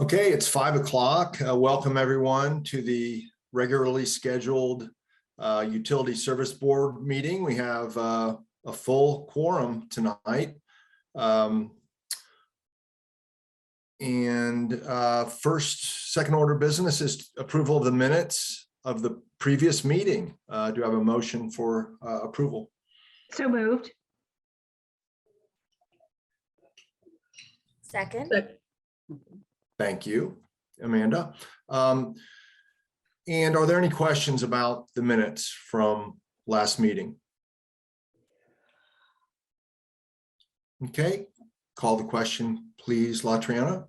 Okay, it's 5 o'clock. Welcome everyone to the regularly scheduled Utility Service Board meeting. We have a full quorum tonight. Second order of business is approval of the minutes of the previous meeting. Do I have a motion for approval? So moved. Second. Thank you, Amanda. And are there any questions about the minutes from last meeting? Okay, call the question, please, LaTriana.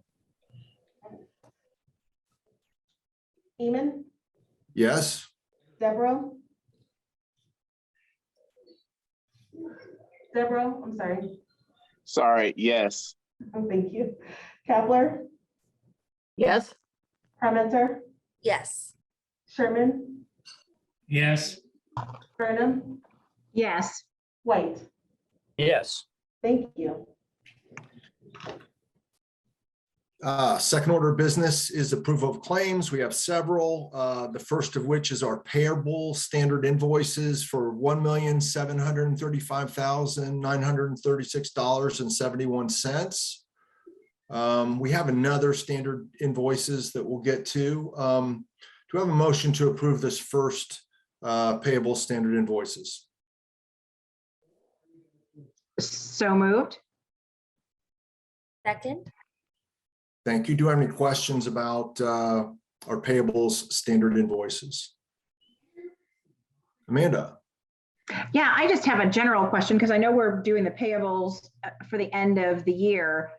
Eamon, Yes. Deborah, I'm sorry. Sorry, yes. Oh, thank you. Kepler, Yes. Parmenter, Yes. Sherman, Yes. Burnham, Yes. White. Yes. Thank you. Second order of business is approval of claims. We have several. The first of which is our payable standard invoices for $1,735,936.71. We have another standard invoices that we'll get to. Do we have a motion to approve this first payable standard invoices? So moved. Second. Thank you. Do I have any questions about our payables standard invoices? Amanda? Yeah, I just have a general question because I know we're doing the payables for the end of the year.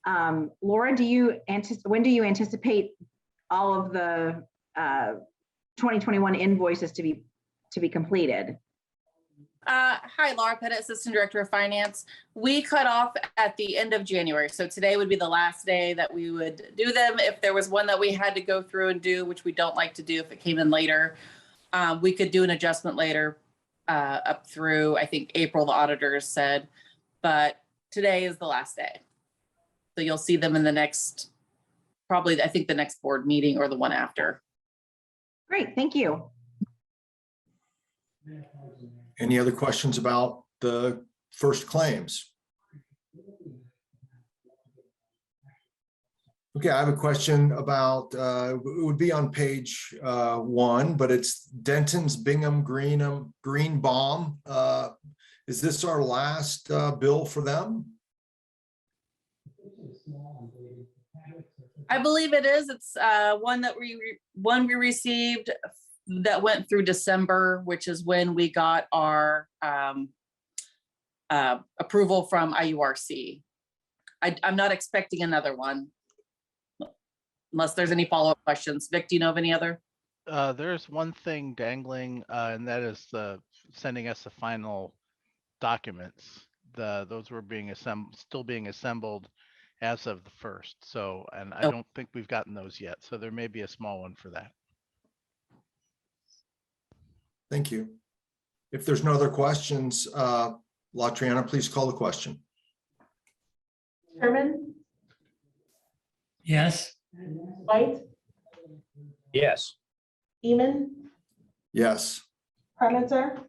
Laura, when do you anticipate all of the 2021 invoices to be completed? Hi, Laura Pettit, Assistant Director of Finance. We cut off at the end of January. So today would be the last day that we would do them. If there was one that we had to go through and do, which we don't like to do if it came in later, we could do an adjustment later up through, I think, April, the auditors said. But today is the last day. So you'll see them in the next, probably, I think the next board meeting or the one after. Great, thank you. Any other questions about the first claims? Okay, I have a question about, it would be on page 1, but it's Denton's Bingham Green Bomb. Is this our last bill for them? I believe it is. It's one we received that went through December, which is when we got our approval from IURC. I'm not expecting another one unless there's any follow-up questions. Vic, do you know of any other? There's one thing dangling, and that is sending us the final documents. Those were still being assembled as of the 1st. So, and I don't think we've gotten those yet. So there may be a small one for that. Thank you. If there's no other questions, LaTriana, please call the question. Sherman, Yes. White, Yes. Eamon, Yes. Parmenter,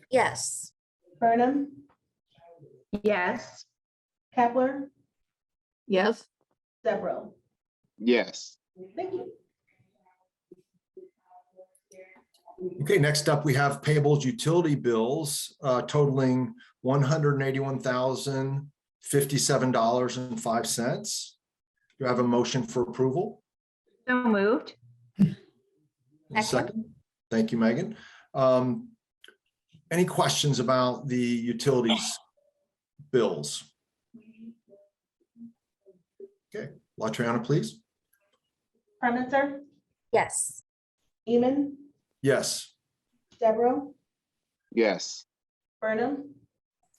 Yes. Burnham, Yes. Kepler, Yes. Deborah. Yes. Thank you. Okay, next up, we have payables utility bills totaling $181,057.05. Do I have a motion for approval? So moved. Second. Thank you, Megan. Any questions about the utilities bills? Okay, LaTriana, please. Parmenter, Yes. Eamon, Yes. Deborah, Yes. Burnham,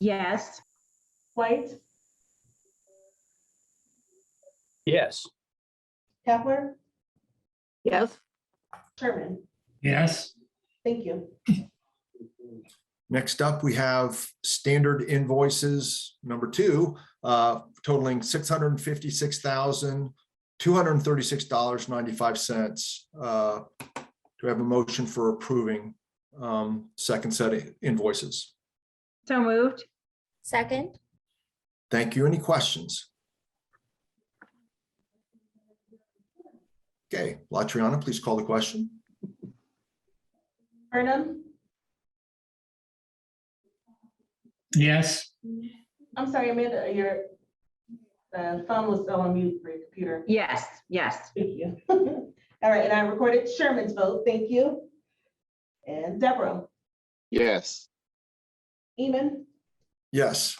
Yes. White, Yes. Kepler, Yes. Sherman. Yes. Thank you. Next up, we have standard invoices number 2, totaling $656,000 $236.95. Do we have a motion for approving second set of invoices? So moved. Second. Thank you. Any questions? Okay, Latriana, please call the question. Burnham, Yes. I'm sorry, Amanda, your phone was still on mute for your computer. Yes, yes. Thank you. All right, and I recorded Sherman's vote. Thank you. And Deborah, Yes. Eman, Yes.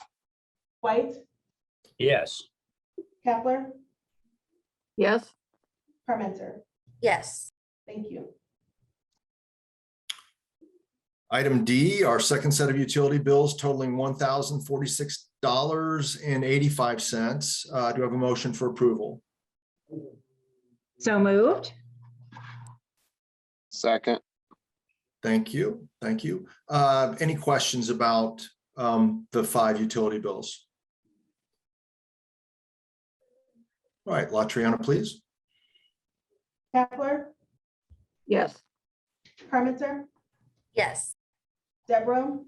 White, Yes. Kepler, yes, Parmenter. Yes. Thank you. Item D, our second set of utility bills totaling $1,046.85. Do you have a motion for approval? So moved. Second. Thank you. Thank you. Any questions about the 5 utility bills? All right, Latriana, please. Kepler, yes, Parmenter, Yes. Deborah,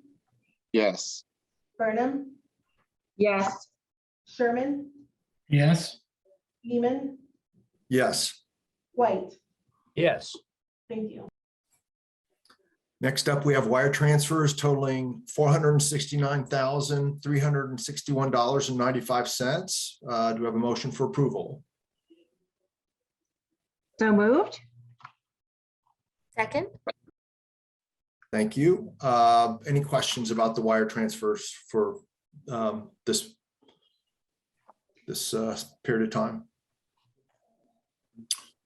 Yes. Burnham, Yes. Sherman, Yes. Eman, Yes. White. Yes. Thank you. Next up, we have wire transfers totaling $469,361.95. Do we have a motion for approval? So moved. Second. Thank you. Any questions about the wire transfers for this period of time?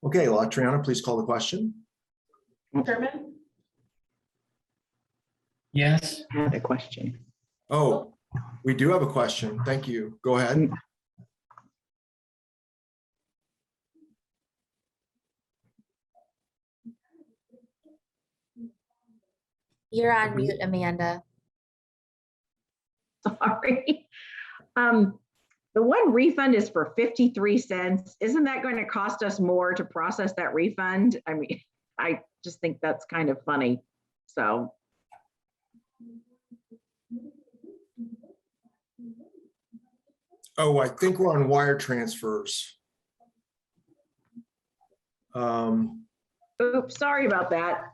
Okay, Latriana, please call the question. Sherman, Yes. I had a question. Oh, we do have a question. Thank you. Go ahead. You're on mute, Amanda. Sorry. The one refund is for 53 cents. Isn't that going to cost us more to process that refund? I mean, I just think that's kind of funny. So, Oh, I think we're on wire transfers. oops, sorry about that.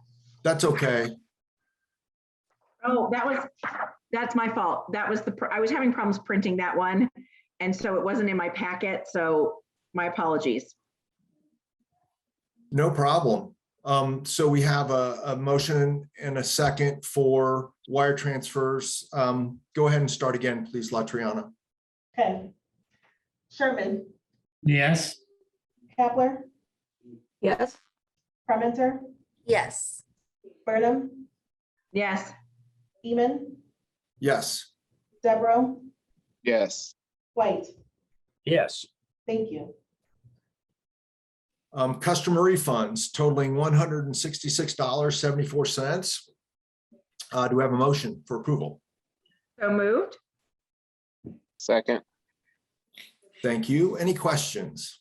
That's okay. Oh, that's my fault. I was having problems printing that one. And so it wasn't in my packet. So my apologies. No problem. So we have a motion and a second for wire transfers. Go ahead and start again, please, Latriana. okay. Sherman, Yes. Kepler, yes, Parmenter, Yes. Burnham, Yes. Eman, Yes. Deborah, Yes. White. Yes. Thank you. Customer refunds totaling $166.74. Do we have a motion for approval? So moved. Second. Thank you. Any questions?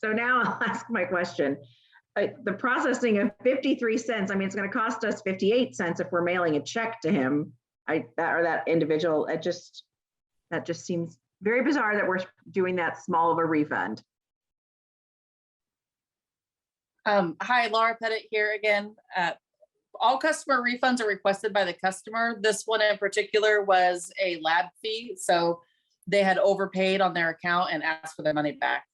So now I'll ask my question. The processing of 53 cents, I mean, it's going to cost us 58 cents if we're mailing a check to him. That individual, that just seems very bizarre that we're doing that small of a refund. Hi, Laura Pettit here again. All customer refunds are requested by the customer. This one in particular was a lab fee, so they had overpaid on their account and asked for their money back.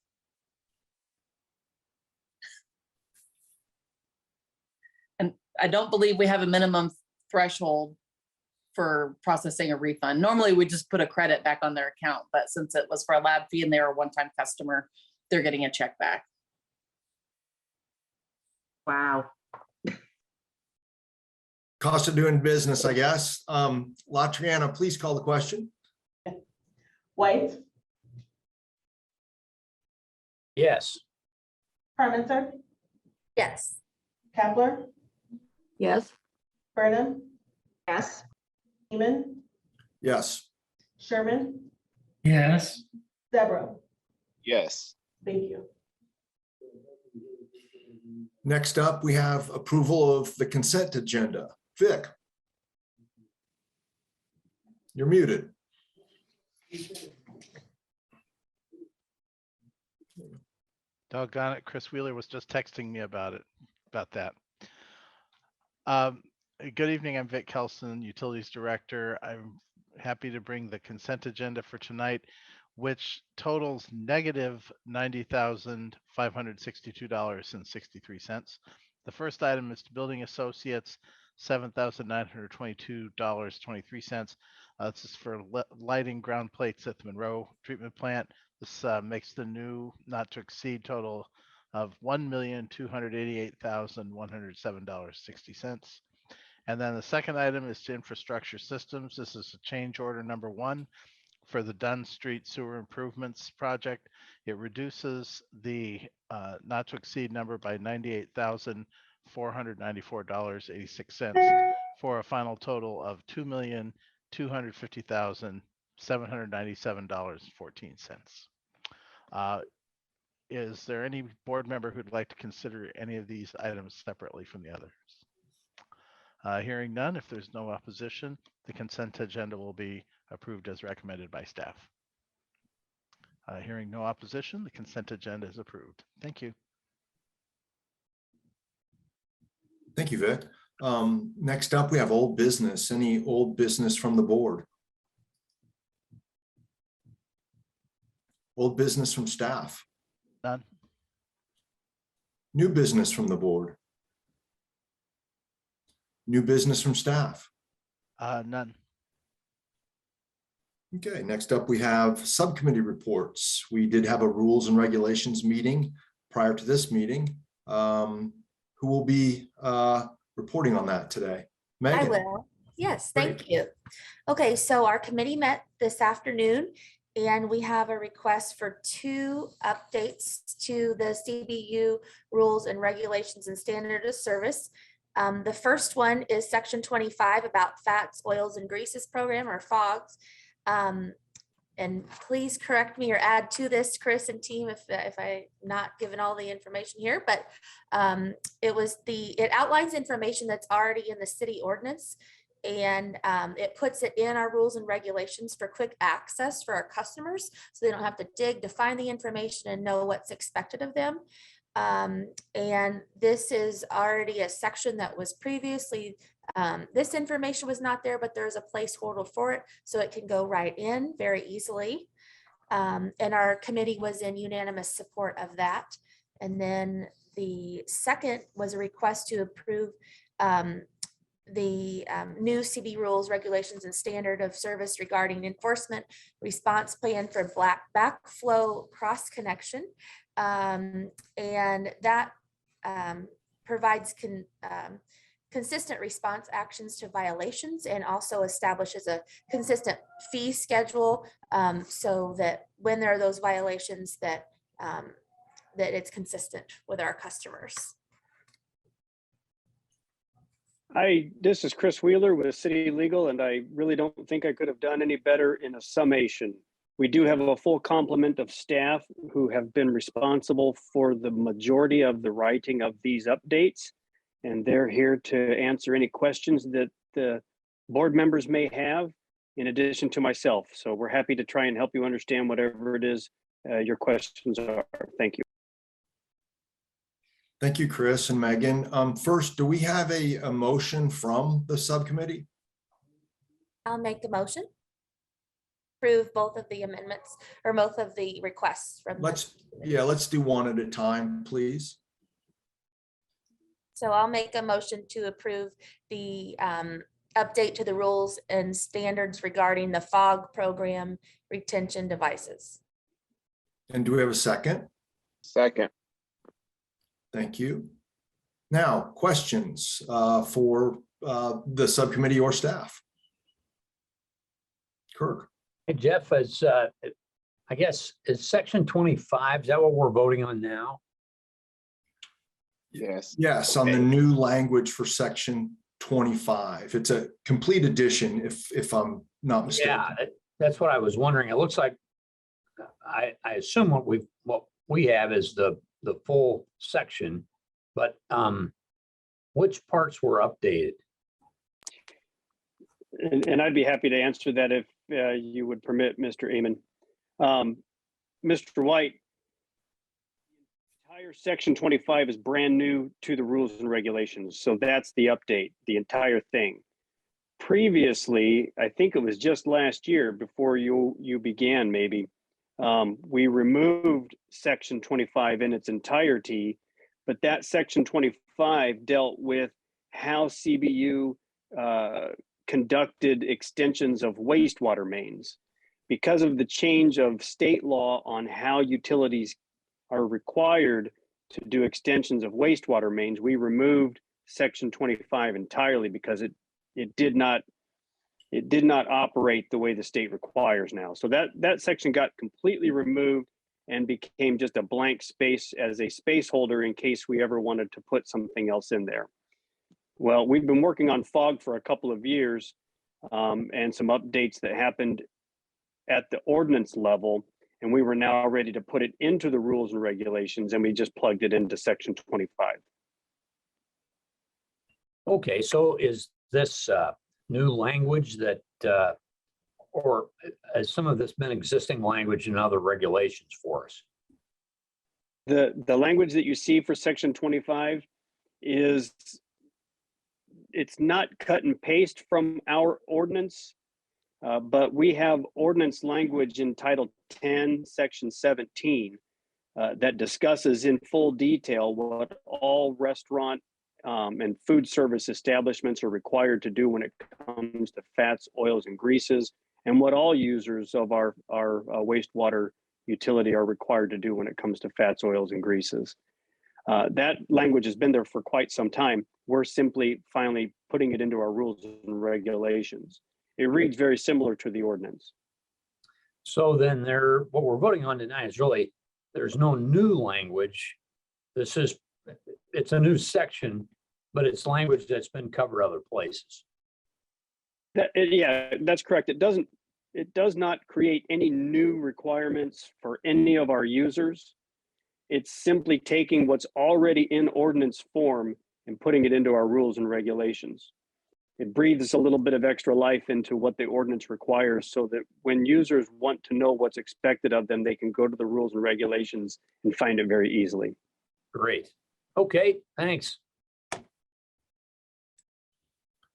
And I don't believe we have a minimum threshold for processing a refund. Normally, we just put a credit back on their account, but since it was for a lab fee and they're a one-time customer, they're getting a check back. Wow. Cost of doing business, I guess. Latriana, please call the question. White, Yes. Parmenter, Yes. Kepler, yes, Burnham, Yes. Eman, Yes. Sherman, Yes. Deborah. Yes. Thank you. Next up, we have approval of the consent agenda. Vic. You're muted. Doggone it, Chris Wheeler was just texting me about that. Good evening, I'm Vic Kelson, Utilities Director. I'm happy to bring the consent agenda for tonight, which totals negative $90,562.63. The first item is to Building Associates, $7,922.23. This is for lighting ground plates at the Monroe Treatment Plant. This makes the new not to exceed total of $1,288,107.60. And then the second item is to Infrastructure Systems. This is a change order number 1 for the Dunn Street Sewer Improvements Project. It reduces the not to exceed number by $98,494.86 for a final total of $2,250,797.14. Is there any board member who'd like to consider any of these items separately from the others? Hearing none, if there's no opposition, the consent agenda will be approved as recommended by staff. Hearing no opposition, the consent agenda is approved. Thank you. Thank you, Vic. Next up, we have old business. Any old business from the board? Old business from staff? None. New business from the board? New business from staff? None. Okay, next up, we have subcommittee reports. We did have a rules and regulations meeting prior to this meeting. Who will be reporting on that today? Megan. I will. Yes, Great. thank you. Okay, so our committee met this afternoon and we have a request for 2 updates to the CBU rules and regulations and standard of service. The first one is section 25 about fats, oils, and greases program, or FOGS. And please correct me or add to this, Chris and team, if I'm not given all the information here, but it outlines information that's already in the city ordinance, and it puts it in our rules and regulations for quick access for our customers, so they don't have to dig to find the information and know what's expected of them. And this is already a section that was previously, this information was not there, but there's a placeholder for it, so it can go right in very easily. And our committee was in unanimous support of that. And then the second was a request to approve the new CB rules, regulations, and standard of service regarding enforcement response plan for black backflow cross connection. And that provides consistent response actions to violations, and also establishes a consistent fee schedule, so that when there are those violations, that it's consistent with our customers. This is Chris Wheeler with City Legal, and I really don't think I could have done any better in a summation. We do have a full complement of staff who have been responsible for the majority of the writing of these updates, and they're here to answer any questions that the board members may have, in addition to myself. So we're happy to try and help you understand whatever it is your questions are. Thank you. Thank you, Chris and Megan. First, do we have a motion from the subcommittee? I'll make the motion. Approve both of the amendments, or both of the requests from. Let's do one at a time, please. So I'll make a motion to approve the update to the rules and standards regarding the FOG program retention devices. And do we have a second? Second. Thank you. Now, questions for the subcommittee or staff? Kirk. Hey, Jeff, I guess, is section 25, is that what we're voting on now? Yes. Yes, on the new language for section 25. It's a complete edition, if I'm not mistaken. Yeah, that's what I was wondering. It looks like I assume what we have is the full section, but which parts were updated? And I'd be happy to answer that if you would permit, Mr. Amon. Mr. White, the entire section 25 is brand new to the rules and regulations. So that's the update, the entire thing. Previously, I think it was just last year before you began maybe, we removed section 25 in its entirety, but that section 25 dealt with how CBU conducted extensions of wastewater mains. Because of the change of state law on how utilities are required to do extensions of wastewater mains, we removed section 25 entirely because it did not operate the way the state requires now. So that section got completely removed and became just a blank space as a space holder in case we ever wanted to put something else in there. Well, we've been working on FOG for a couple of years and some updates that happened at the ordinance level, and we were now ready to put it into the rules and regulations, and we just plugged it into section 25. Okay, so is this new language that, or has some of this been existing language in other regulations for us? The language that you see for section 25 is, it's not cut and paste from our ordinance, but we have ordinance language in Title 10, Section 17, that discusses in full detail what all restaurant and food service establishments are required to do when it comes to fats, oils, and greases, and what all users of our wastewater utility are required to do when it comes to fats, oils, and greases. That language has been there for quite some time. We're simply finally putting it into our rules and regulations. It reads very similar to the ordinance. So then what we're voting on tonight is really, there's no new language. It's a new section, but it's language that's been covered other places. Yeah, that's correct. It does not create any new requirements for any of our users. It's simply taking what's already in ordinance form and putting it into our rules and regulations. It breathes a little bit of extra life into what the ordinance requires so that when users want to know what's expected of them, they can go to the rules and regulations and find it very easily. Great. Okay, thanks.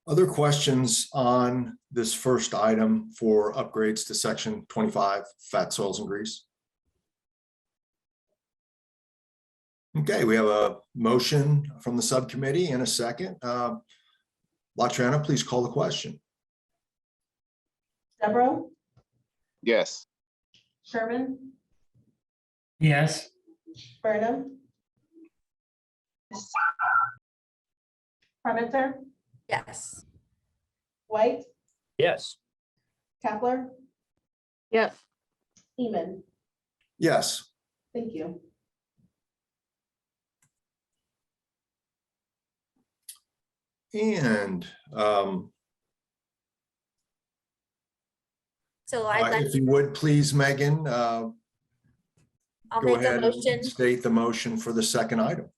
Other questions on this first item for upgrades to section 25, fat, oils, and grease? Okay, we have a motion from the subcommittee and a second. LaTriana, please call the question. Deborah, Yes. Sherman, Yes. Burnham, Parmenter, Yes. White, Yes. Kapler, yes, Heman. Yes. Thank you. And So I'd like, if you would, please, Megan, I'll go make a ahead motion. and state the motion for the second item.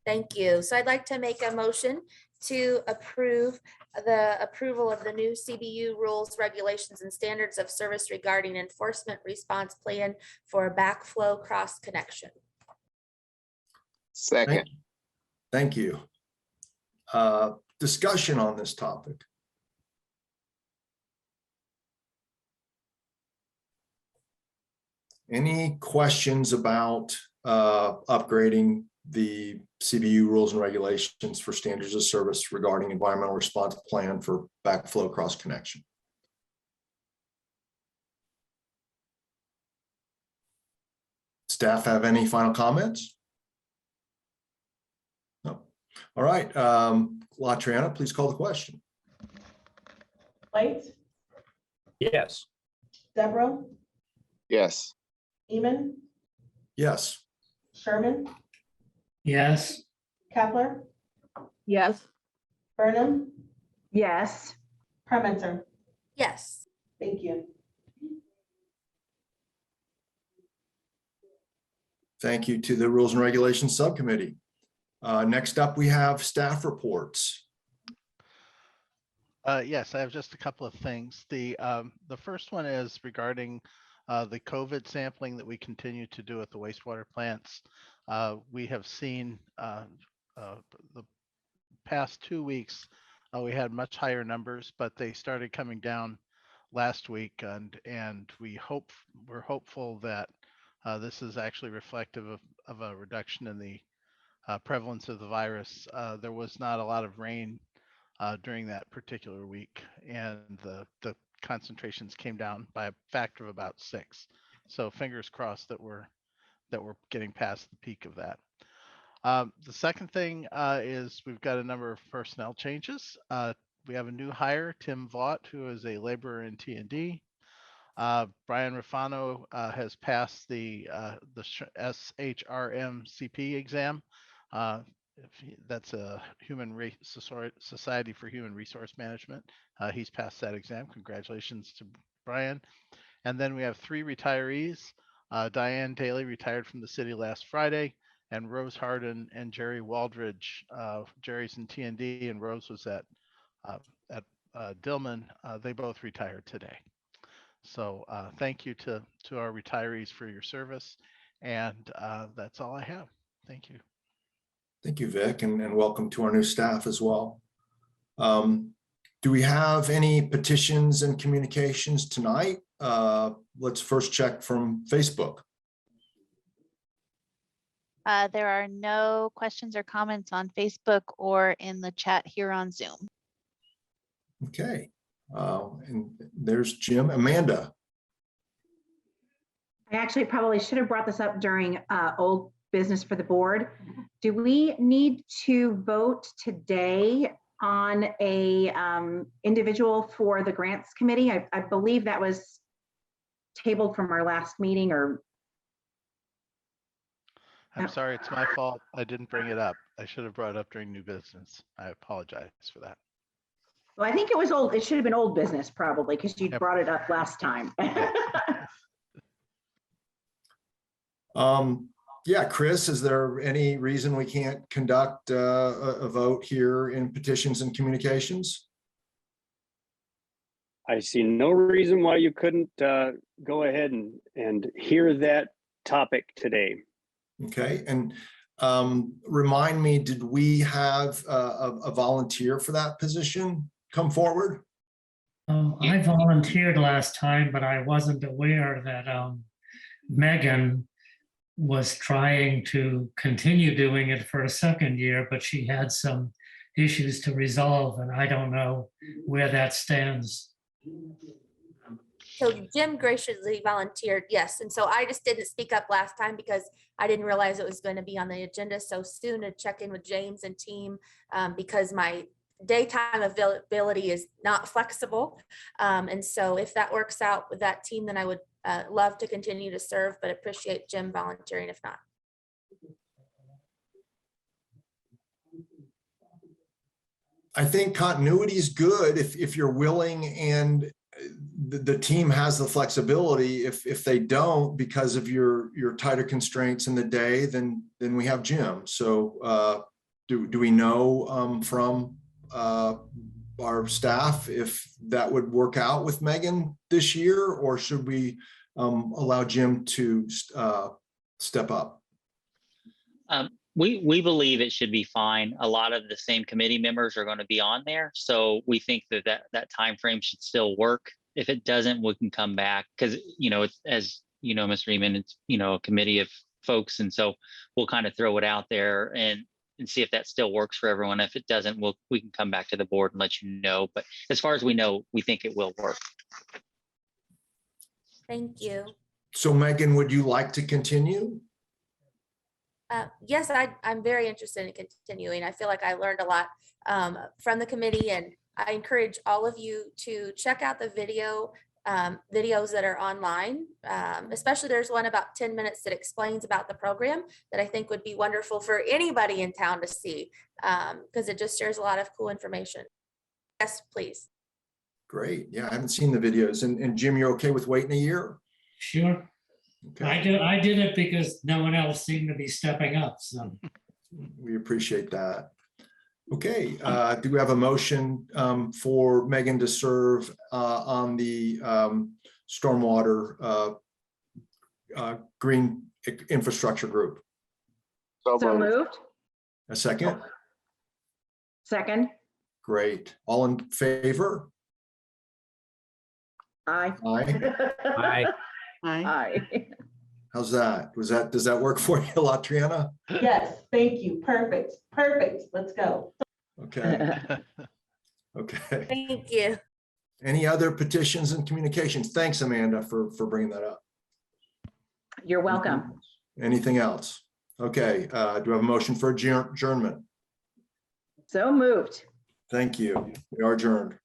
Thank you. So I'd like to make a motion to approve the approval of the new CBU rules, regulations, and standards of service regarding enforcement response plan for backflow cross connection. Second. Thank you. Discussion on this topic. Any questions about upgrading the CBU rules and regulations for standards of service regarding environmental response plan for backflow cross connection? Staff have any final comments? No. All right. LaTriana, please call the question. White, Yes. Deborah, Yes. Heman, Yes. Sherman, Yes. Kapler, yes, Burnham, Yes. Parmenter. Yes. Thank you. Thank you to the Rules and Regulations Subcommittee. Next up, we have staff reports. Yes, I have just a couple of things. The first one is regarding the COVID sampling that we continue to do at the wastewater plants. We have seen the past 2 weeks, we had much higher numbers, but they started coming down last week, and we're hopeful that this is actually reflective of a reduction in the prevalence of the virus. There was not a lot of rain during that particular week, and the concentrations came down by a factor of about 6. So fingers crossed that we're getting past the peak of that. The second thing is we've got a number of personnel changes. We have a new hire, Tim Vaught, who is a laborer in T&D. Brian Rafano has passed the SHRM-CP exam. That's a Society for Human Resource Management. He's passed that exam. Congratulations to Brian. And then we have 3 retirees. Diane Daly retired from the city last Friday, and Rose Harden and Jerry Waldridge. Jerry's in T&D and Rose was at Dillman. They both retired today. So thank you to our retirees for your service. And that's all I have. Thank you. Thank you, Vic, and welcome to our new staff as well. Do we have any petitions and communications tonight? Let's first check from Facebook. There are no questions or comments on Facebook or in the chat here on Zoom. Okay, and there's Jim. Amanda. I actually probably should have brought this up during old business for the board. Do we need to vote today on a individual for the grants committee? I believe that was tabled from our last meeting, or I'm sorry, it's my fault. I didn't bring it up. I should have brought it up during new business. I apologize for that. well, I think it was old. It should have been old business probably because you Yep. brought it up last time. Yeah, Chris, is there any reason we can't conduct a vote here in petitions and communications? I see no reason why you couldn't go ahead and hear that topic today. Okay, and remind me, did we have a volunteer for that position come forward? I volunteered last time, but I wasn't aware that Megan was trying to continue doing it for a second year, but she had some issues to resolve, and I don't know where that stands. So Jim graciously volunteered, yes. And so I just didn't speak up last time because I didn't realize it was going to be on the agenda so soon, to check in with James and team because my daytime availability is not flexible. And so if that works out with that team, then I would love to continue to serve, but appreciate Jim volunteering if not. I think continuity is good if you're willing, and the team has the flexibility. If they don't, because of your tighter constraints in the day, then we have Jim. So do we know from our staff if that would work out with Megan this year, or should we allow Jim to step up? We believe it should be fine. A lot of the same committee members are going to be on there, so we think that time frame should still work. If it doesn't, we can come back because it's, as you know, Mr. Eamon, it's a committee of folks, and so we'll kind of throw it out there and see if that still works for everyone. If it doesn't, we can come back to the board and let you know. But as far as we know, we think it will work. Thank you. So Megan, would you like to continue? Yes, I'm very interested in continuing. I feel like I learned a lot from the committee, and I encourage all of you to check out the videos that are online. Especially there's one about 10 minutes that explains about the program that I think would be wonderful for anybody in town to see because it just shares a lot of cool information. Yes, please. Great. Yeah, I haven't seen the videos. And Jim, you're okay with waiting a year? Sure. Okay, I did it because no one else seemed to be stepping up, so. we appreciate that. Okay, do we have a motion for Megan to serve on the stormwater green infrastructure group? So So moved. moved. A second? Second. Great. All in favor? Aye. Aye. Aye. Aye. How's that? Does that work for you, Latriana? Yes, thank you. Perfect, perfect. Let's go. Okay, okay. Thank you. Any other petitions and communications? Thanks, Amanda, for bringing that up. You're welcome. Anything else? Okay, do I have a motion for adjournment? So moved. Thank you. We are adjourned.